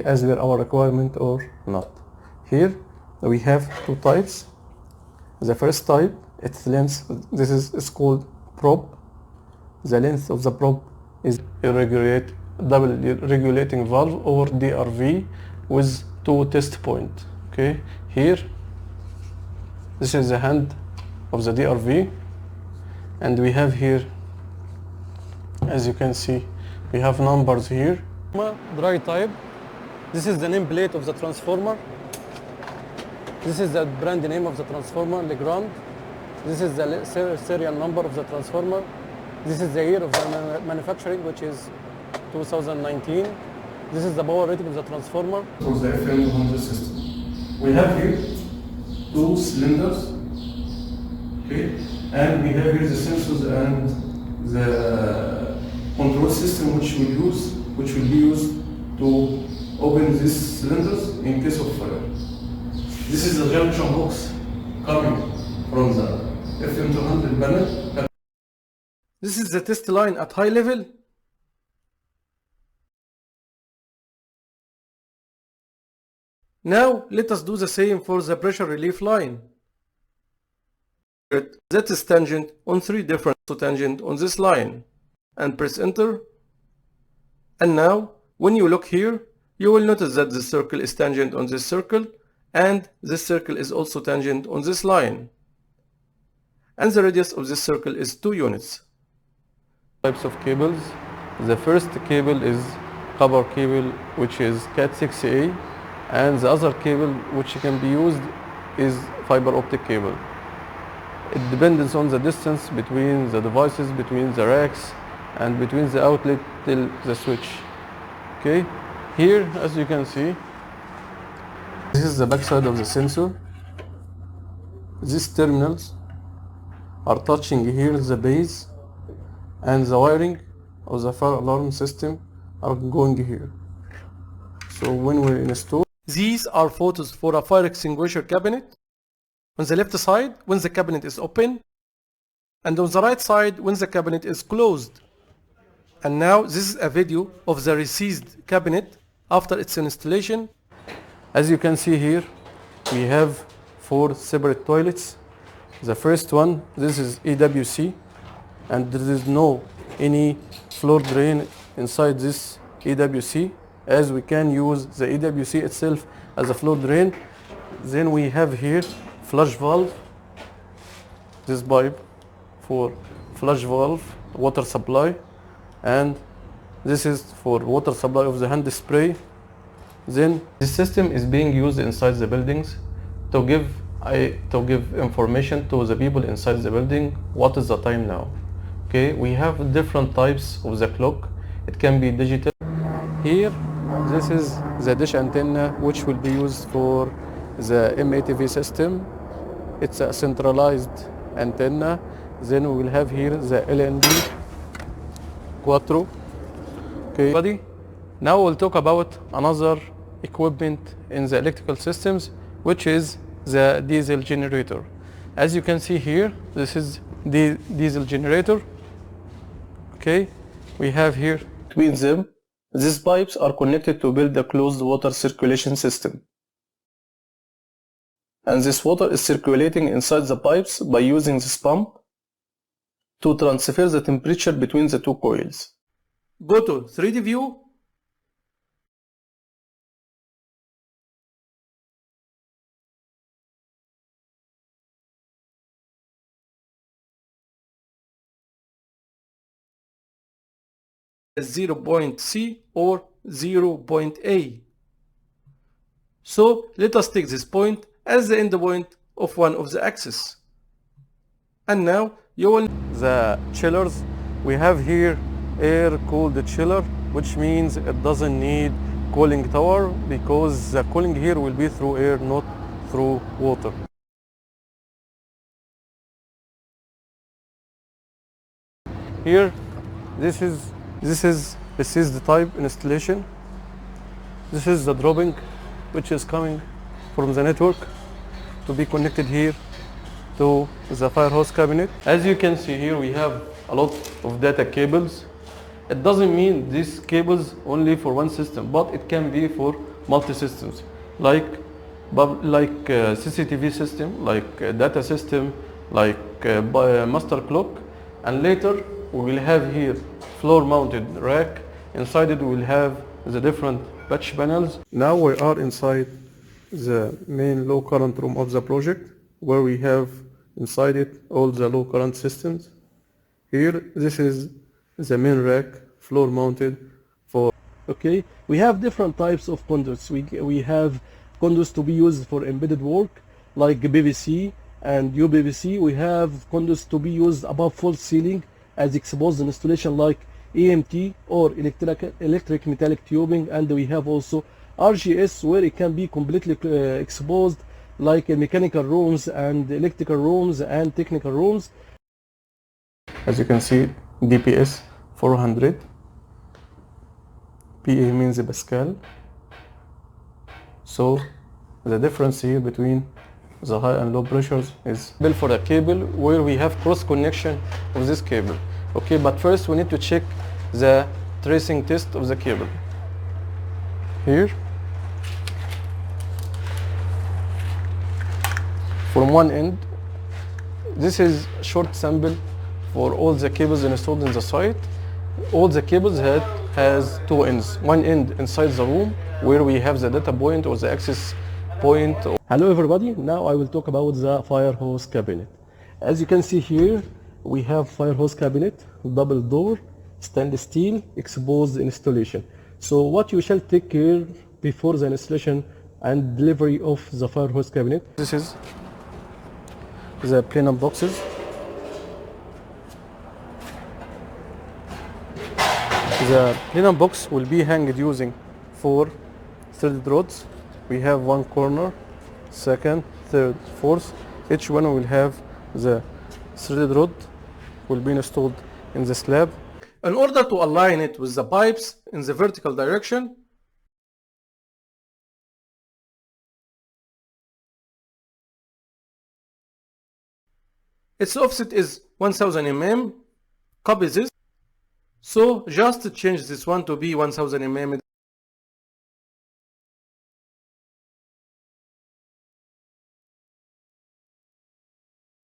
okay, as per our requirement or not. Here we have two types. The first type, its length, this is called probe. The length of the probe is double regulating valve or DRV with two test points. Okay, here this is the hand of the DRV, and we have here, as you can see, we have numbers here. Dry type. This is the nameplate of the transformer. This is the brand name of the transformer, Legrand. This is the serial number of the transformer. This is the year of the manufacturing, which is 2019. This is the power rating of the transformer. For the FM100 system, we have here two cylinders, okay, and we have here the sensors and the control system which will be used to open these cylinders in case of fire. This is the junction box coming from the FM200 panel. This is the test line at high level. Now let us do the same for the pressure relief line. That is tangent on three different tangent on this line, and press enter. And now when you look here, you will notice that the circle is tangent on this circle, and this circle is also tangent on this line, and the radius of this circle is 2 units. Types of cables. The first cable is copper cable, which is Cat6A, and the other cable which can be used is fiber optic cable. It depends on the distance between the devices, between the racks, and between the outlet till the switch. Okay, here as you can see, this is the back side of the sensor. These terminals are touching here the base, and the wiring of the fire alarm system are going here. So when we install, these are photos for a fire extinguisher cabinet. On the left side when the cabinet is open, and on the right side when the cabinet is closed. And now this is a video of the recessed cabinet after its installation. As you can see here, we have 4 separate toilets. The first one, this is EWC, and there is no any floor drain inside this EWC, as we can use the EWC itself as a floor drain. Then we have here flush valve, this pipe for flush valve water supply, and this is for water supply of the hand spray. Then this system is being used inside the buildings to give information to the people inside the building what is the time now. Okay, we have different types of the clock. It can be digital. Here this is the dish antenna which will be used for the MATV system. It's a centralized antenna. Then we will have here the LNB Quattro. Okay, buddy. Now we'll talk about another equipment in the electrical systems, which is the diesel generator. As you can see here, this is the diesel generator. Okay, we have here between them, these pipes are connected to build a closed water circulation system. And this water is circulating inside the pipes by using this pump to transfer the temperature between the two coils. Go to 3D view. .C or 0.A. So let us take this point as the end point of one of the axes. And now you will the chillers. We have here air cooled chiller, which means it doesn't need cooling tower, because the cooling here will be through air, not through water. Here this is the type installation. This is the dropping which is coming from the network to be connected here to the fire hose cabinet. As you can see here, we have a lot of data cables. It doesn't mean these cables only for one system, but it can be for multi-systems like CCTV system, like data system, like master clock, and later we will have here floor mounted rack. Inside it we will have the different patch panels. Now we are inside the main low current room of the project, where we have inside it all the low current systems. Here, this is the main rack, floor mounted for. Okay, we have different types of conduits. We have conduits to be used for embedded work like PVC and UPVC. We have conduits to be used above false ceiling as exposed installation like EMT or electric metallic tubing, and we have also RGS where it can be completely exposed like mechanical rooms and electrical rooms and technical rooms. As you can see, DPS 400, PA means Pascal. So the difference here between the high and low pressures is built for a cable where we have cross connection of this cable. Okay, but first we need to check the tracing test of the cable. Here, from one end, this is short sample for all the cables installed in the site. All the cables has two ends. One end inside the room where we have the data point or the access point. Hello everybody, now I will talk about the fire hose cabinet. As you can see here, we have fire hose cabinet, double door, stainless steel, exposed installation. So what you shall take care before the installation and delivery of the fire hose cabinet. This is the plenum boxes. The plenum box will be hanged using 4 threaded rods. We have one corner, second, third, fourth. Each one will have the threaded rod will be installed in the slab. In order to align it with the pipes in the vertical direction, its offset is 1000 mm. Copy this. So just change this one to be 1000 mm.